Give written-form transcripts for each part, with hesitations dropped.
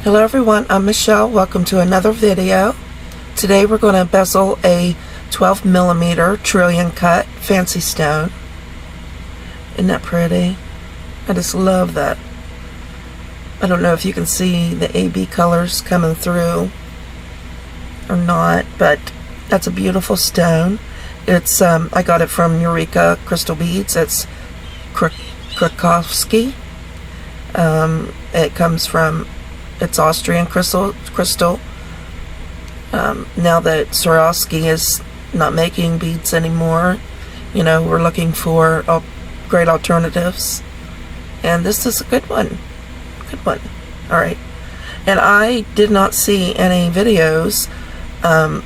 Hello everyone, I'm Michelle. Welcome to another video. Today we're going to bezel a 12mm trillion cut fancy stone. Isn't that pretty? I just love that. I don't know if you can see the AB colors coming through or not, but that's a beautiful stone. It's I got it from Eureka Crystal Beads. It's Krakowski. It comes from Austrian crystal. Now that Swarovski is not making beads anymore, you know, we're looking for great alternatives, and this is a good one. All right, and I did not see any videos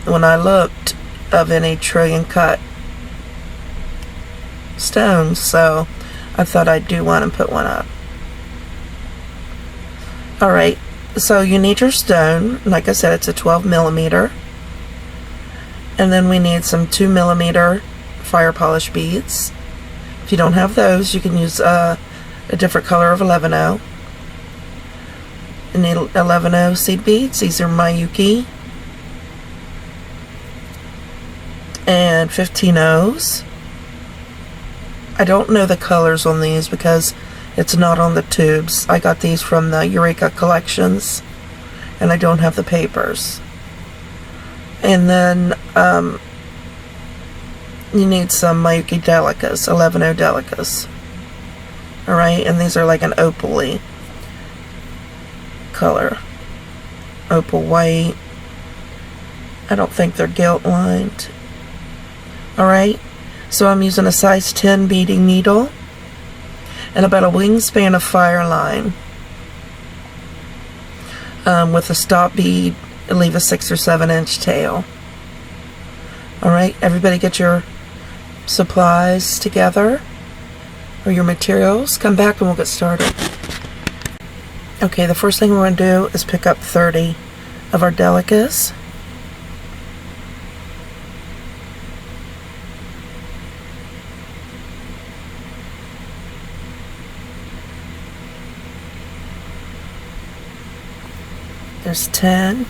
when I looked of any trillion cut stones, so I thought I'd do one and put one up. All right. So you need your stone. Like I said, it's a 12mm. And then we need some 2mm fire polish beads. If you don't have those, you can use a different color of 11O. You need 11O seed beads. These are Miyuki. And 15Os. I don't know the colors on these because it's not on the tubes. I got these from the Eureka collections, and I don't have the papers. And then you need some Miyuki Delicas, 11O Delicas. Alright, and these are like an opal-y color. Opal white. I don't think they're gilt lined. Alright, so I'm using a size 10 beading needle and about a wingspan of fire line with a stop bead and leave a 6 or 7 inch tail. Alright, everybody get your supplies together or your materials. Come back and we'll get started. Okay, the first thing we're going to do is pick up 30 of our delicas. There's 10.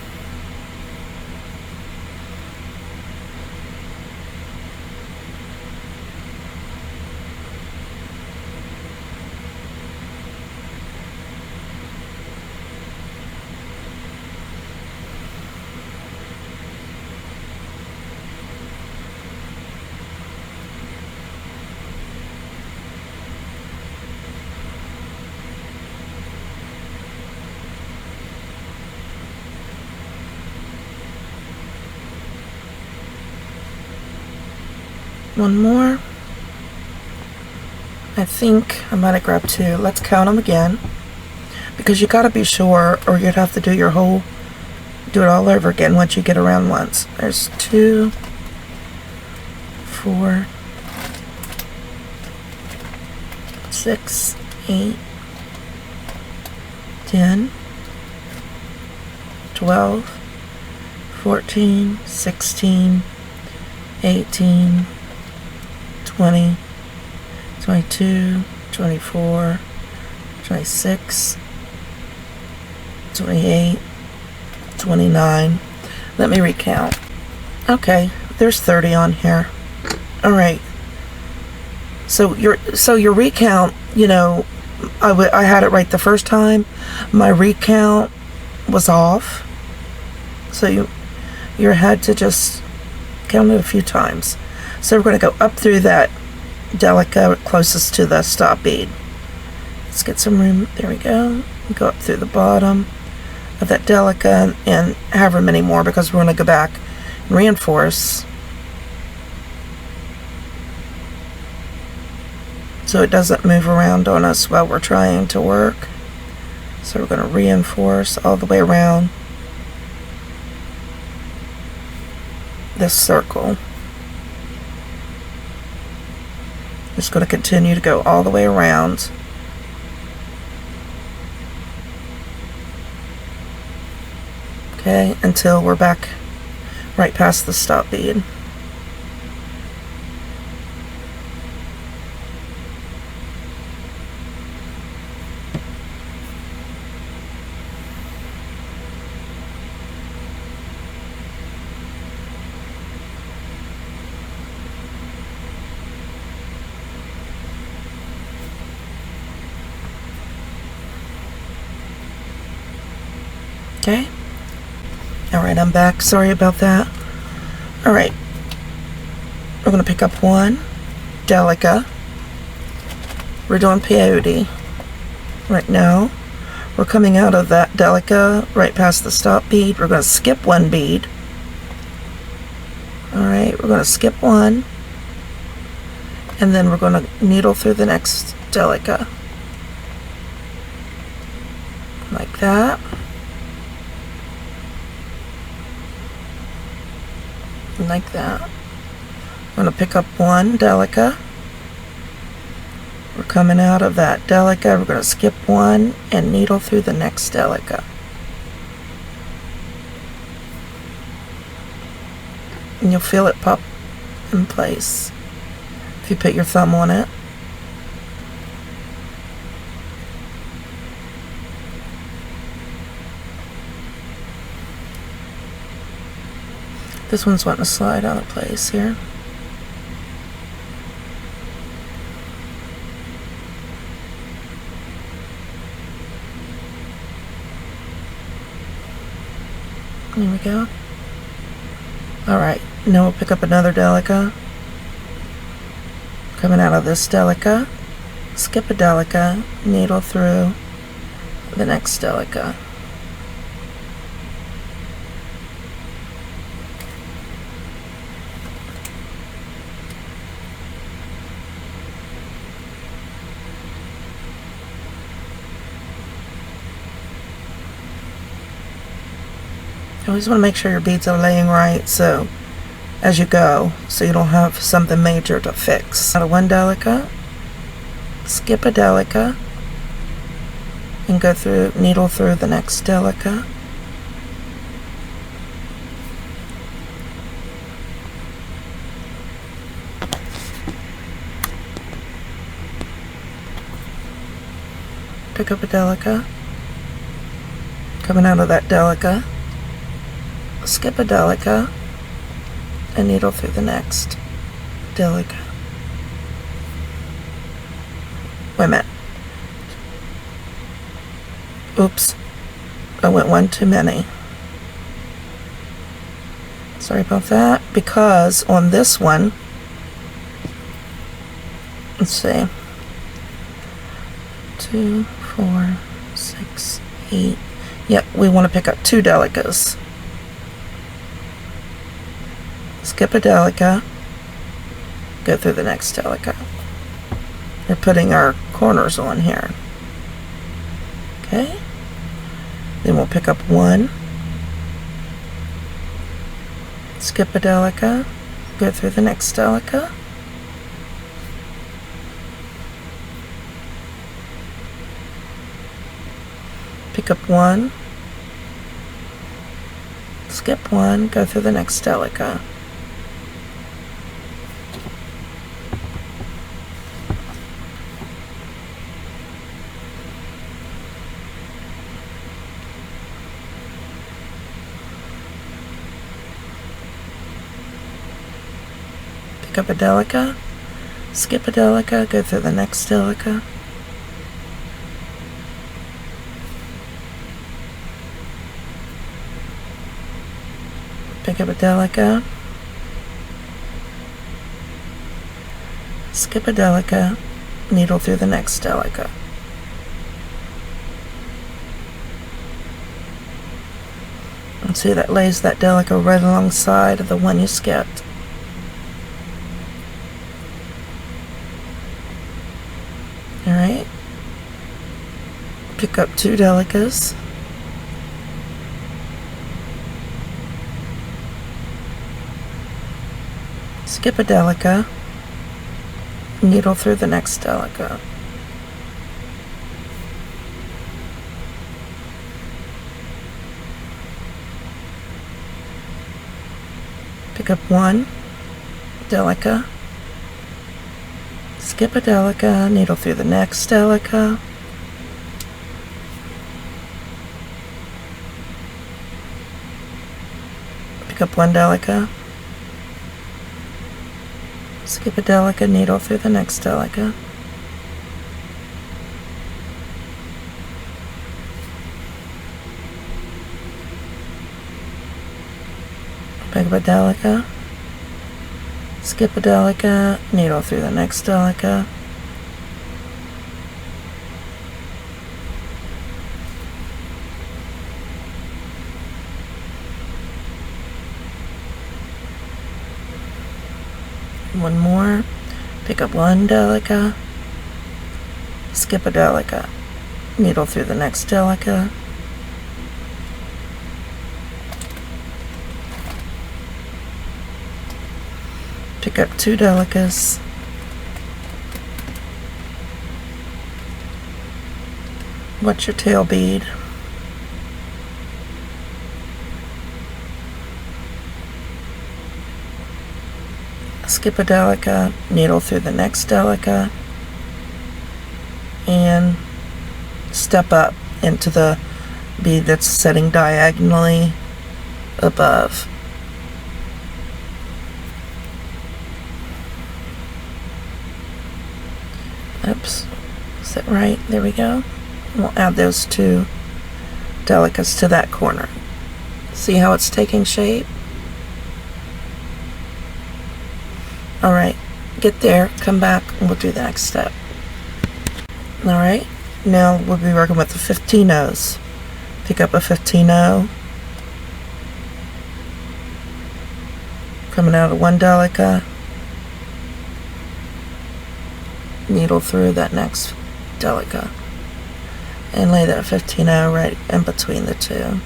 One more. I think I might have grabbed 2. Let's count them again, because you got to be sure, or you'd have to do it all over again once you get around once. There's 2, 4, 6, 8, 10, 12, 14, 16, 18, 20, 22, 24, 26, 28, 29. Let me recount. Okay, there's 30 on here. All right. So your recount, you know, I had it right the first time. My recount was off. So you had to just count it a few times. So we're going to go up through that delica closest to the stop bead. Let's get some room. There we go. Go up through the bottom of that delica and however many more, because we're going to go back and reinforce so it doesn't move around on us while we're trying to work. So we're going to reinforce all the way around this circle. Just going to continue to go all the way around. Okay, until we're back right past the stop bead. Alright, I'm back. Sorry about that. Alright, we're going to pick up one delica. We're doing peyote right now. We're coming out of that delica right past the stop bead. We're going to skip one bead. Alright, we're going to skip one, and then we're going to needle through the next delica. Like that. Like that. I'm going to pick up one delica. We're coming out of that delica. We're going to skip one and needle through the next delica. And you'll feel it pop in place if you put your thumb on it. This one's wanting to slide out of place here. There we go. Alright, now we'll pick up another delica. Coming out of this delica, skip a delica, needle through the next delica. You always want to make sure your beads are laying right so as you go, so you don't have something major to fix. Out of one delica, skip a delica, and go through, needle through the next delica. Pick up a delica, coming out of that delica, skip a delica, and needle through the next delica. Wait a minute. Oops. I went one too many. Sorry about that. Because on this one, let's see. 2, 4, 6, 8. Yep, we want to pick up two delicas. Skip a delica, go through the next delica. We're putting our corners on here. Okay. Then we'll pick up one, skip a delica, go through the next delica. Pick up one, skip one, go through the next delica. Pick up a delica, skip a delica, go through the next delica. Pick up a delica, skip a delica, needle through the next delica. And see, that lays that delica right alongside of the one you skipped. Alright, pick up two delicas, skip a delica, needle through the next delica. Pick up one delica, skip a delica, needle through the next delica. Pick up one delica, skip a delica, needle through the next delica. Pick up a delicate, skip a delicate, needle through the next delicate. One more, pick up one delicate, skip a delicate, needle through the next delicate. Pick up two delicates, what's your tail bead? Skip a delicate, needle through the next delicate, and step up into the bead that's setting diagonally above. Oops, is that right? There we go. We'll add those two delicates to that corner. See how it's taking shape? Alright, get there, come back, and we'll do the next step. Alright, now we'll be working with the 15-0s. Pick up a 15-0. Coming out of one delicate. Needle through that next delicate. And lay that 15-0 right in between the two.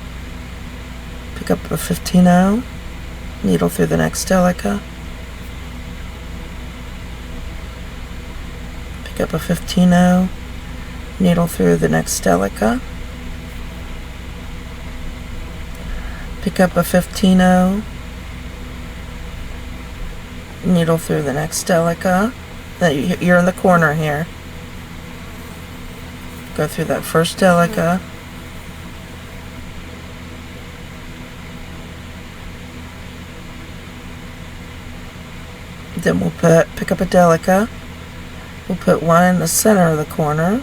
Pick up a 15-0. Needle through the next delicate. Pick up a 15-0, needle through the next delicate. Pick up a 15-0, needle through the next delicate. You're in the corner here. Go through that first delicate. Then we'll pick up a delicate. We'll put one in the center of the corner.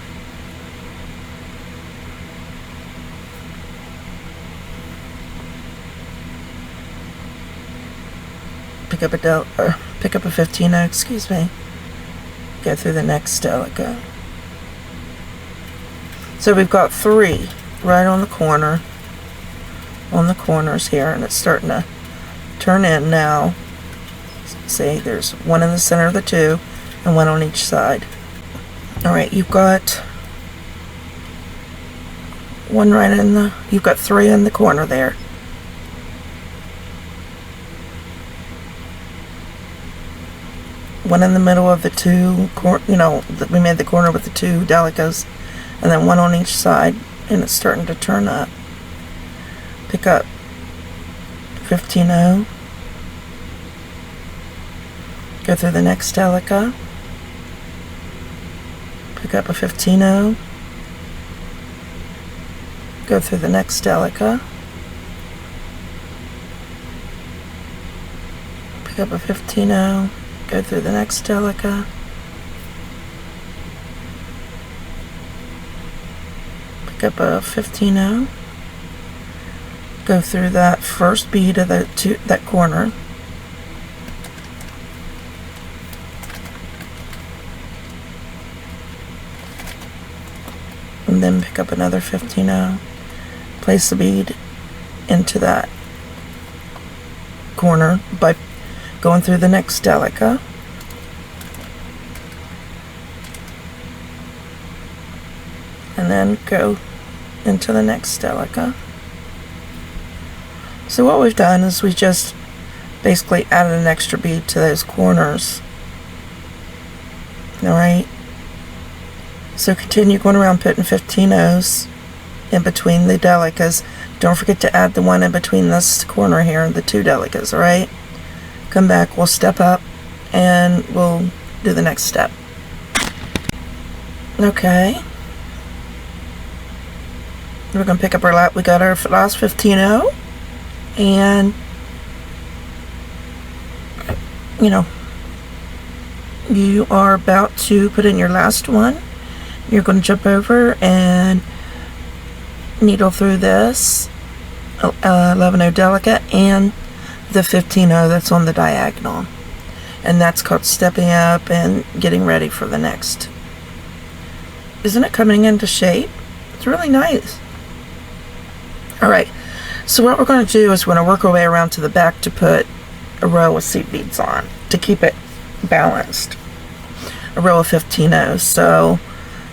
Pick up a 15-0, excuse me. Go through the next delicate. So we've got three right on the corner, on the corners here, and it's starting to turn in now. See, there's one in the center of the two, and one on each side. Alright, you've got one right in the, you've got three in the corner there. One in the middle of the two, we made the corner with the two delicates, and then one on each side, and it's starting to turn up. Pick up 15-0. Go through the next delicate. Pick up a 15-0. Go through the next delicate. Pick up a 15-0. Go through the next delicate. Pick up a 15-0. Go through that first bead of that corner. And then pick up another 15-0. Place the bead into that corner by going through the next delicate. And then go into the next delicate. So what we've done is we just basically added an extra bead to those corners. Alright? So continue going around putting 15-0s in between the delicates. Don't forget to add the one in between this corner here and the two delicates, alright? Come back, we'll step up, and we'll do the next step. Okay. We're going to pick up our we got our last 15-0, and you are about to put in your last one. You're going to jump over and needle through this 11-0 delicate and the 15-0 that's on the diagonal. And that's called stepping up and getting ready for the next. Isn't it coming into shape? It's really nice. Alright, so what we're going to do is we're going to work our way around to the back to put a row of seed beads on to keep it balanced. A row of 15-0s. So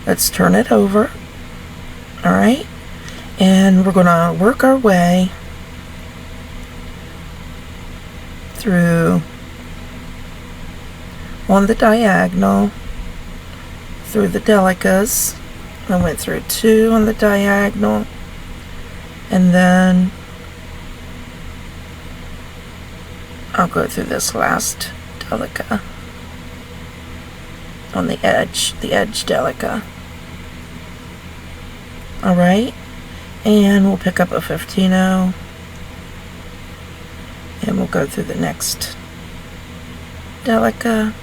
let's turn it over. Alright, and we're going to work our way through on the diagonal, through the delicas. I went through 2 on the diagonal, and then I'll go through this last delica on the edge delica. Alright, and we'll pick up a 15-0 and we'll go through the next delica.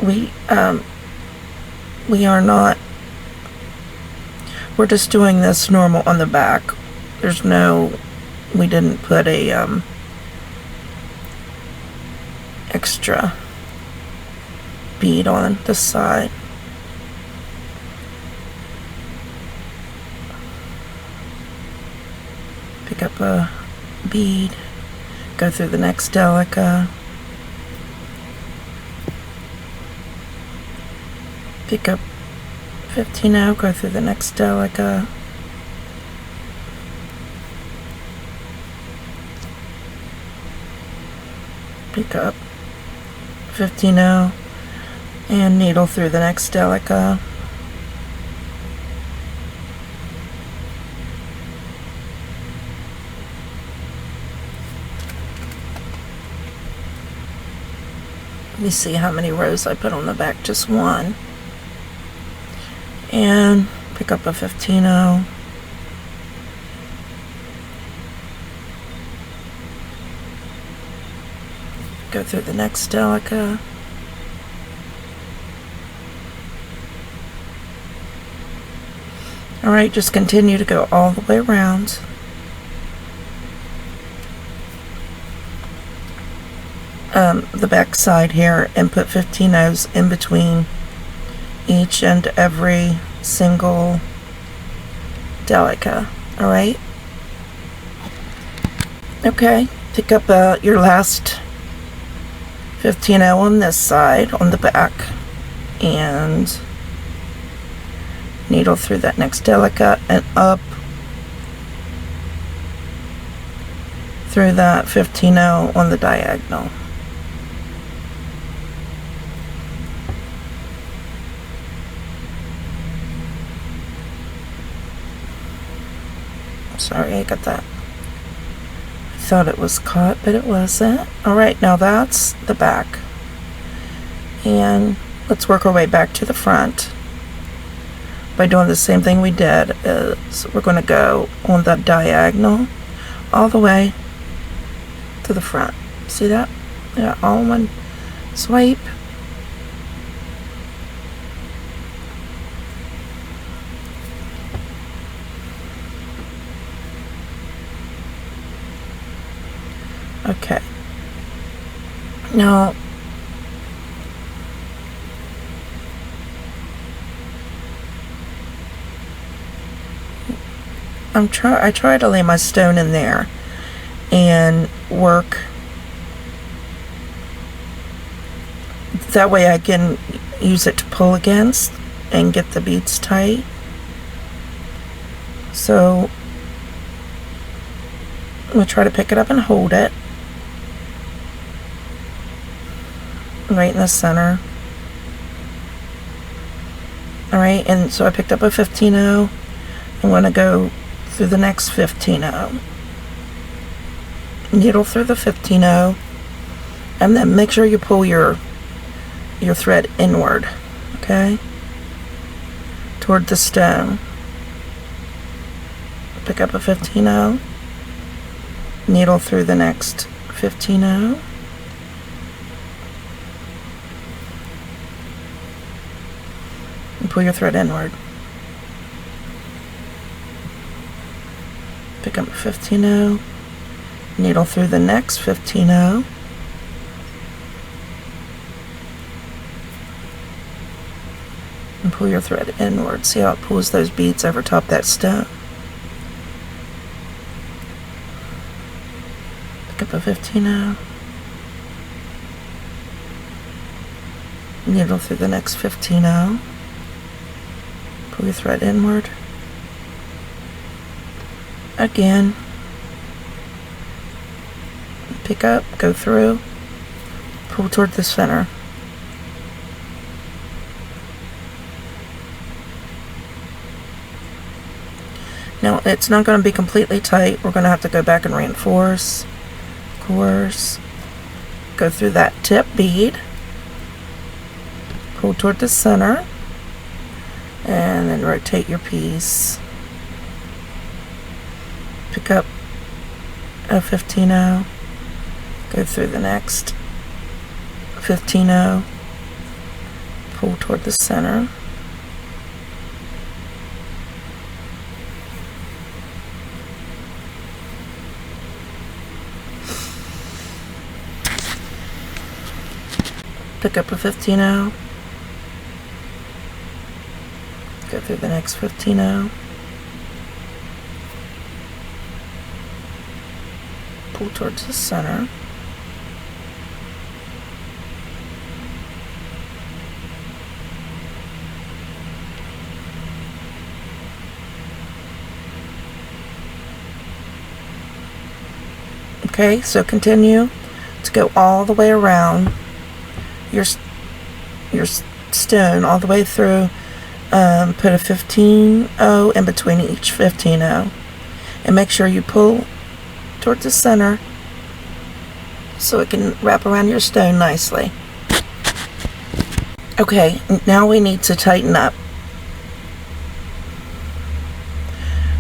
We are not, we're just doing this normal on the back. There's no, we didn't put a extra bead on the side. Pick up a bead, go through the next delica, pick up 15-0, go through the next delica, pick up 15-0 and needle through the next delica. Let me see how many rows I put on the back. Just 1. And pick up a 15-0. Go through the next delica. Alright, just continue to go all the way around. The back side here, and put 15-0s in between each and every single delica. Alright? Okay, pick up your last 15-0 on this side, on the back, and needle through that next delica and up through that 15-0 on the diagonal. Sorry, I got that. I thought it was caught, but it wasn't. Alright, now that's the back. And let's work our way back to the front by doing the same thing we did. Is we're going to go on the diagonal all the way to the front. See that? Yeah, all in one swipe. Okay. Now, I try to lay my stone in there and work. That way I can use it to pull against and get the beads tight. So I'm going to try to pick it up and hold it right in the center. Alright, and so I picked up a 15-0. I'm going to go through the next 15-0. Needle through the 15-0, and then make sure you pull your thread inward, okay, toward the stone. Pick up a 15-0, needle through the next 15-0, and pull your thread inward. Pick up a 15-0, needle through the next 15-0, and pull your thread inward. See how it pulls those beads over top that stone? Pick up a 15-0, needle through the next 15-0, pull your thread inward, again, pick up, go through, pull toward the center. Now it's not going to be completely tight. We're going to have to go back and reinforce. Of course, go through that tip bead, pull toward the center, and then rotate your piece. Pick up a 15-0, go through the next 15-0, pull toward the center, pick up a 15-0, go through the next 15-0, pull towards the center, okay, so continue to go all the way around your stone, all the way through. Put a 15-0 in between each 15-0, and make sure you pull towards the center so it can wrap around your stone nicely. Okay, now we need to tighten up.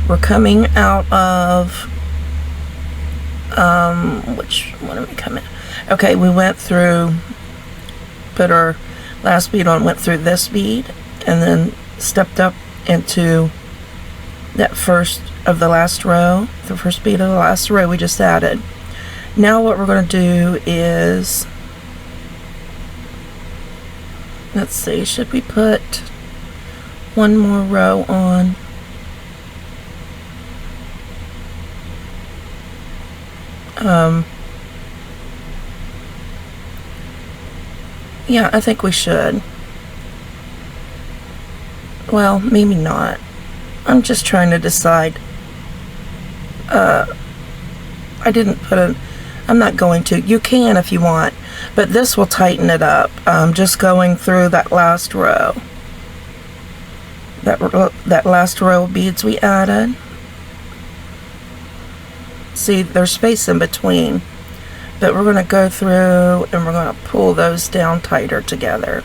We're coming out of which one are we coming? Okay, we went through, put our last bead on, went through this bead, and then stepped up into that first of the last row, the first bead of the last row we just added. Now what we're going to do is, let's see, should we put one more row on? Yeah, I think we should. Well, maybe not. I'm just trying to decide. I didn't put a, I'm not going to. You can if you want, but this will tighten it up. Just going through that last row. That last row of beads we added. See, there's space in between, but we're going to go through and we're going to pull those down tighter together.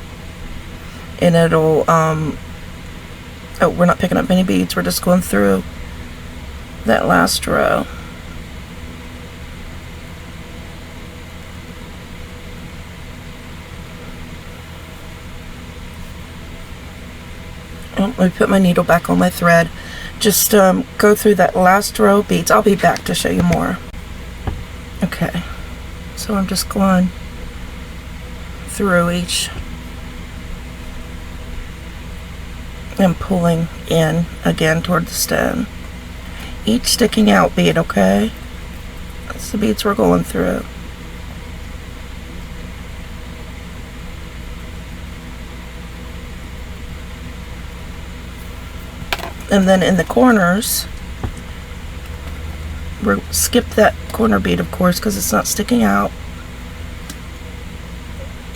And it'll, oh, we're not picking up any beads, we're just going through that last row. Oh, let me put my needle back on my thread. Just go through that last row of beads. I'll be back to show you more. Okay, so I'm just going through each and pulling in again toward the stone. Each sticking out bead, okay? That's the beads we're going through. And then in the corners, we'll skip that corner bead, of course, because it's not sticking out,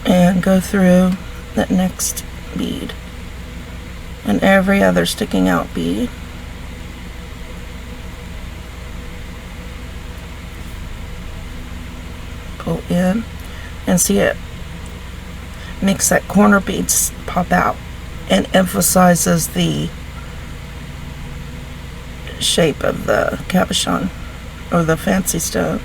and go through that next bead and every other sticking out bead. Pull in, and see, it makes that corner beads pop out and emphasizes the shape of the cabochon or the fancy stone.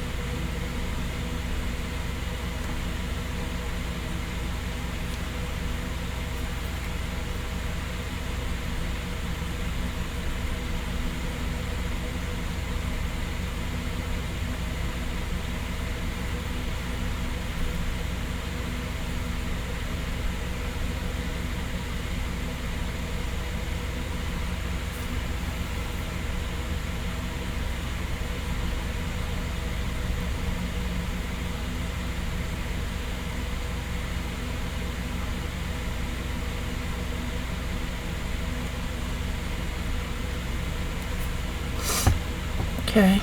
Okay,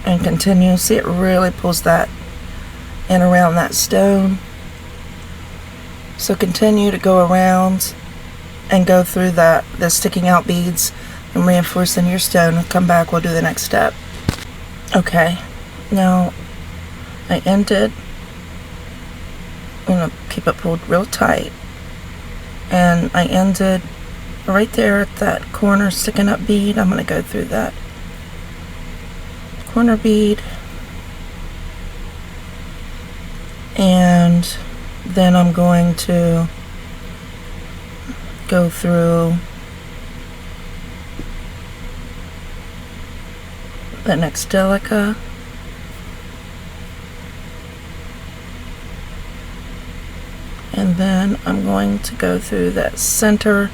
and continue. See, it really pulls that in around that stone. So continue to go around and go through the sticking out beads and reinforcing your stone, and come back, we'll do the next step. Okay, now I ended. I'm going to keep it pulled real tight, and I ended right there at that corner sticking up bead. I'm going to go through that corner bead, and then I'm going to go through the next delica, and then I'm going to go through that center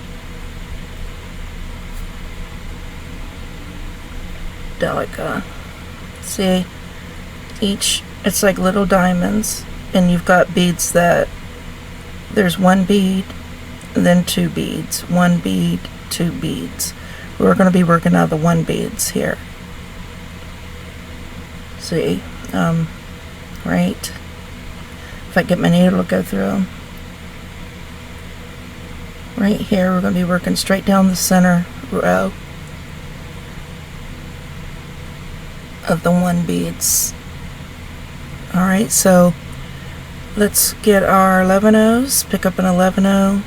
delica. See, it's like little diamonds, and you've got beads that there's one bead, then two beads, one bead, two beads. We're going to be working out the one beads here. See, right? If I get my needle to go through them. Right here, we're going to be working straight down the center row of the one beads. Alright, so let's get our 11-ohs, pick up an 11-oh,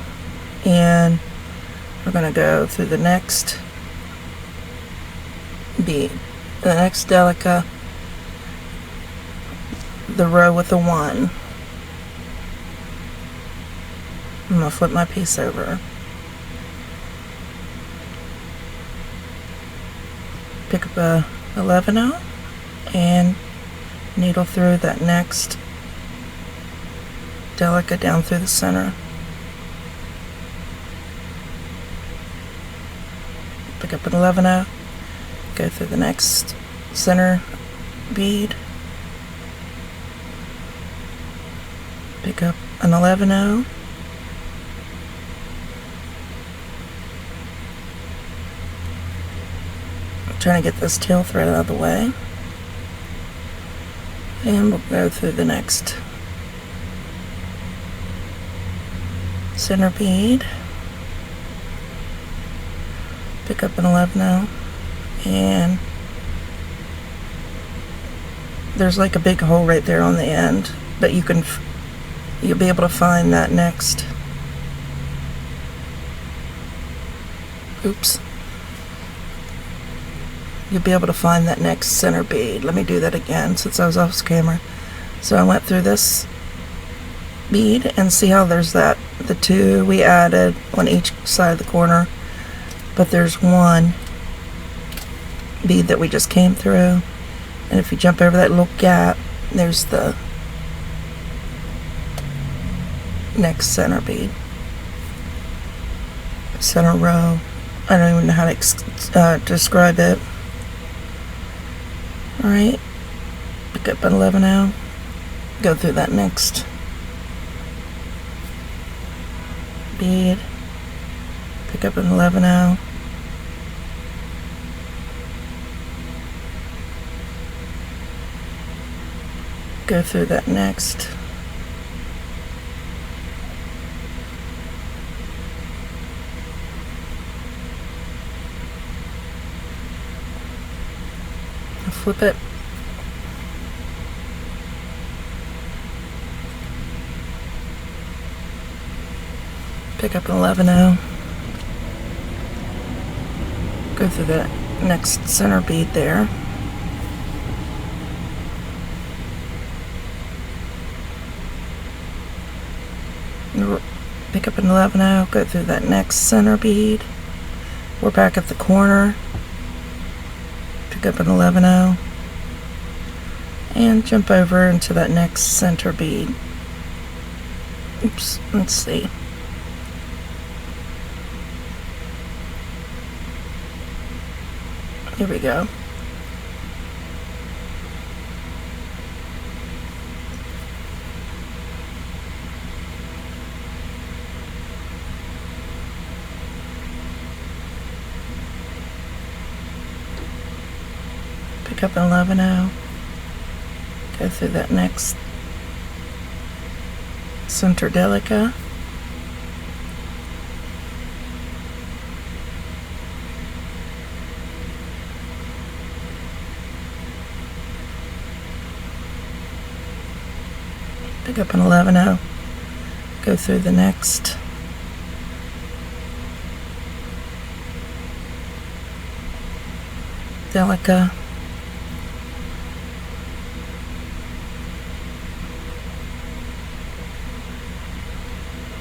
and we're going to go through the next bead, the next delica, the row with the 1. I'm going to flip my piece over. Pick up a 11-oh and needle through that next delica down through the center. Pick up an 11-oh, go through the next center bead, pick up an 11-oh, I'm trying to get this tail thread out of the way, and we'll go through the next center bead, pick up an 11-oh, and there's like a big hole right there on the end, but you'll be able to find that next, you'll be able to find that next center bead. Let me do that again since I was off camera. So I went through this bead, and see how there's the 2 we added on each side of the corner, but there's one bead that we just came through, and if you jump over that little gap, there's the next center bead, center row. I don't even know how to describe it. Alright, pick up an 11-oh, go through that next bead, pick up an 11-oh, go through that next flip it, pick up an 11-oh, go through the next center bead there, pick up an 11-oh, go through that next center bead, we're back at the corner, pick up an 11-oh, and jump over into that next center bead. Oops, let's see. Here we go. Pick up an 11-0. Go through that next center delica. Pick up an 11-0. Go through the next delica.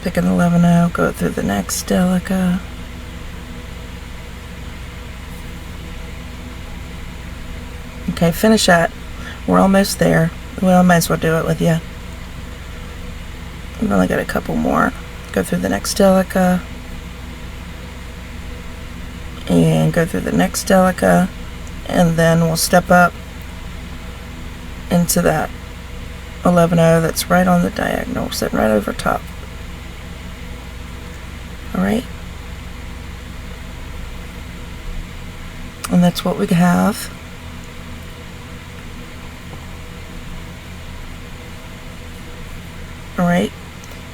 Pick an 11-0, go through the next delica. Okay, finish that. We're almost there. Well, I might as well do it with you. We've only got a couple more. Go through the next delica. And go through the next delica. And then we'll step up into that 11-0 that's right on the diagonal, sitting right over top. Alright? And that's what we have. Alright?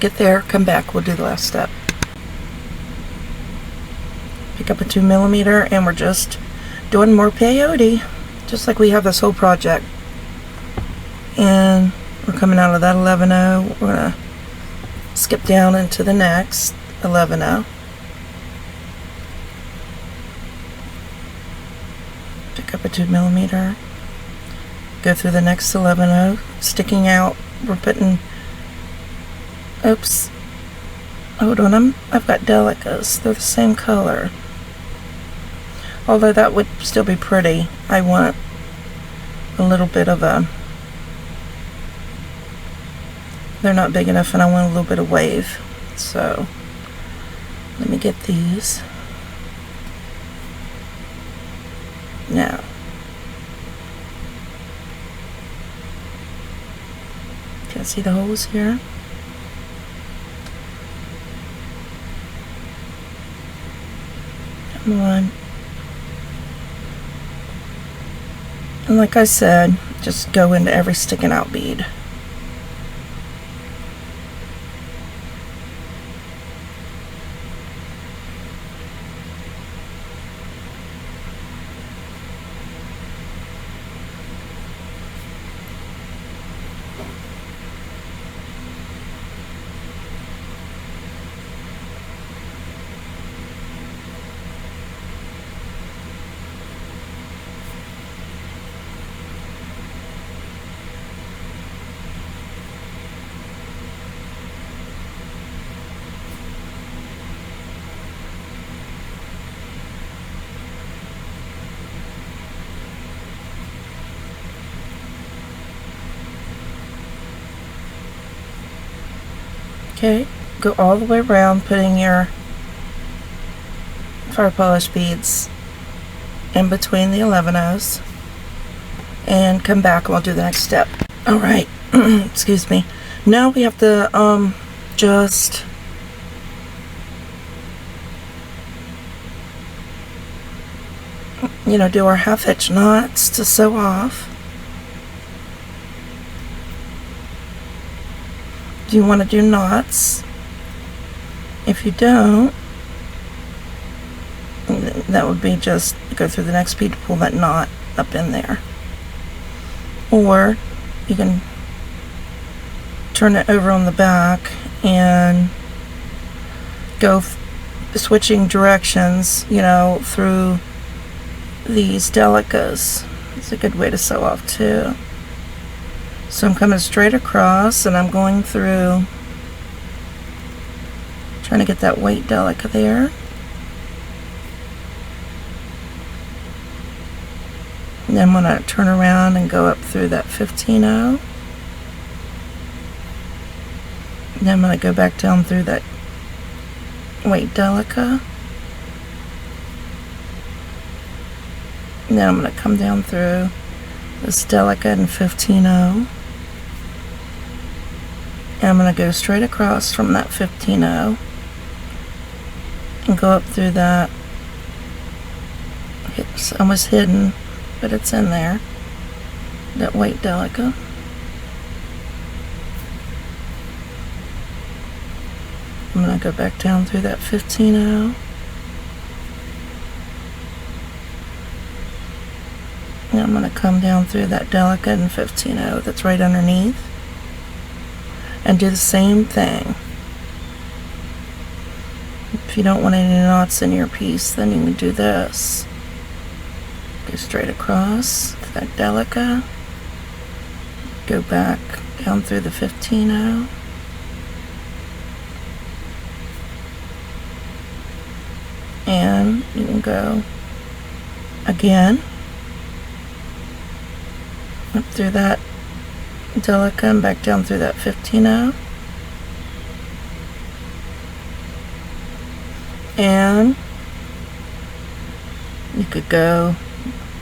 Get there, come back, we'll do the last step. Pick up a 2mm, and we're just doing more peyote, just like we have this whole project. And we're coming out of that 11-0. We're going to skip down into the next 11-0. Pick up a 2mm. Go through the next 11-0. Sticking out, we're putting, oops, hold on, I've got delicas. They're the same color. Although that would still be pretty, I want a little bit of a, they're not big enough, and I want a little bit of wave. So let me get these. Now, can you see the holes here? Come on. And like I said, just go into every sticking out bead. Okay, go all the way around, putting your fire polish beads in between the 11-0s, and come back and we'll do the next step. Alright, excuse me. Now we have to just do our half-hitch knots to sew off. Do you want to do knots? If you don't, that would be just go through the next bead to pull that knot up in there. Or you can turn it over on the back and go switching directions, through these delicas. It's a good way to sew off too. So I'm coming straight across, and I'm going through, trying to get that weight delica there. And then I'm going to turn around and go up through that 15-0. And then I'm going to go back down through that weight delica. And then I'm going to come down through this delica and 15-0. And I'm going to go straight across from that 15-0 and go up through that. It's almost hidden, but it's in there. that white delica. I'm going to go back down through that 15-0. And I'm going to come down through that delica and 15-0 that's right underneath. And do the same thing. If you don't want any knots in your piece, then you can do this. Go straight across to that delica. Go back down through the 15-0. And you can go again up through that delica and back down through that 15-0. And you could go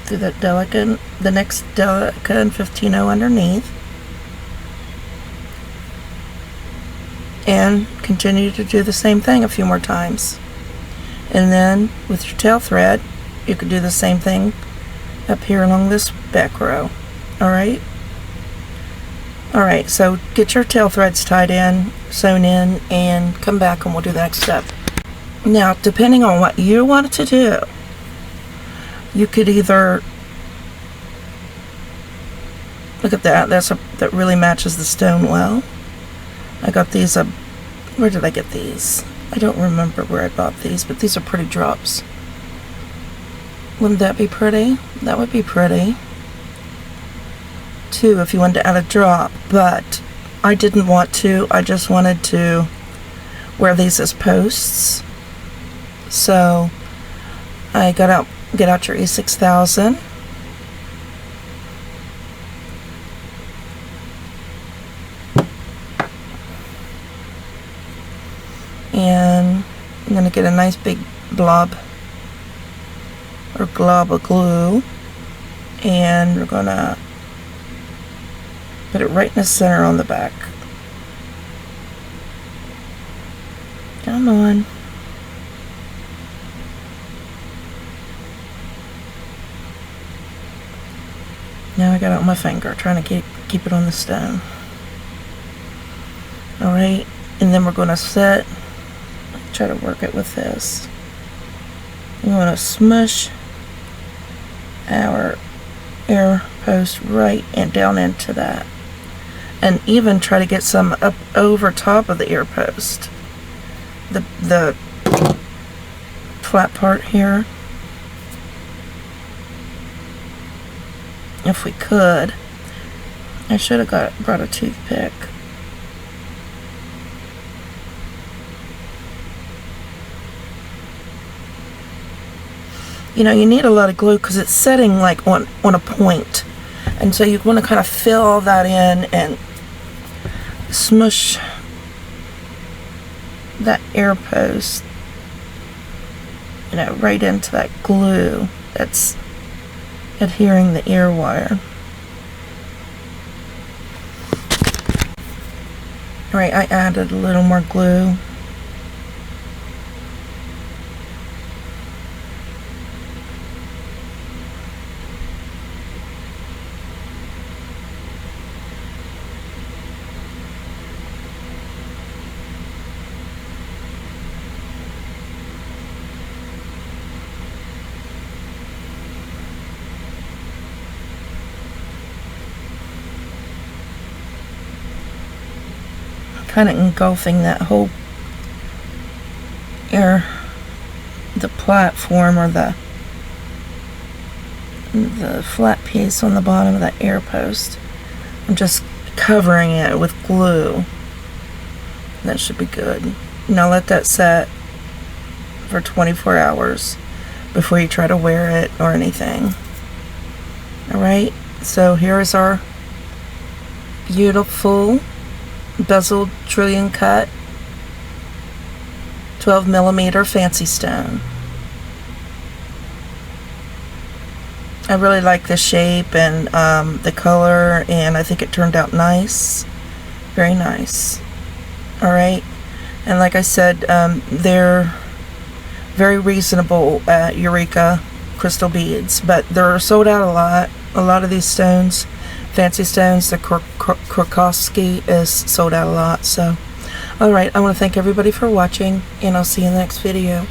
through that delica, the next delica and 15-0 underneath, and continue to do the same thing a few more times. And then with your tail thread, you could do the same thing up here along this back row. Alright? Alright, so get your tail threads tied in, sewn in, and come back and we'll do the next step. Now, depending on what you want to do, you could either, look at that, that really matches the stone well. I got these, where did I get these? I don't remember where I bought these, but these are pretty drops. Wouldn't that be pretty? That would be pretty. Too, if you wanted to add a drop, but I didn't want to. I just wanted to wear these as posts. So I get out your E6000. And I'm going to get a nice big blob or glob of glue, and we're going to put it right in the center on the back. Come on. Now I got it on my finger, trying to keep it on the stone. Alright, and then we're going to try to work it with this. We want to smush our air post right and down into that. And even try to get some up over top of the ear post. The flat part here. If we could. I should have brought a toothpick. You know, you need a lot of glue because it's setting like on a point. And so you want to kind of fill all that in and smush that air post, you know, right into that glue that's adhering the ear wire. Alright, I added a little more glue. Kind of engulfing that whole the platform or the flat piece on the bottom of that air post. I'm just covering it with glue. That should be good. Now let that set for 24 hours before you try to wear it or anything. Alright, so here is our beautiful bezeled trillion cut 12mm fancy stone. I really like the shape and the color, and I think it turned out nice. Very nice. Alright, and like I said, they're very reasonable at Eureka Crystal Beads, but they're sold out a lot of these stones, Fancy Stones, the Korkowski is sold out a lot. So, alright, I want to thank everybody for watching, and I'll see you in the next video.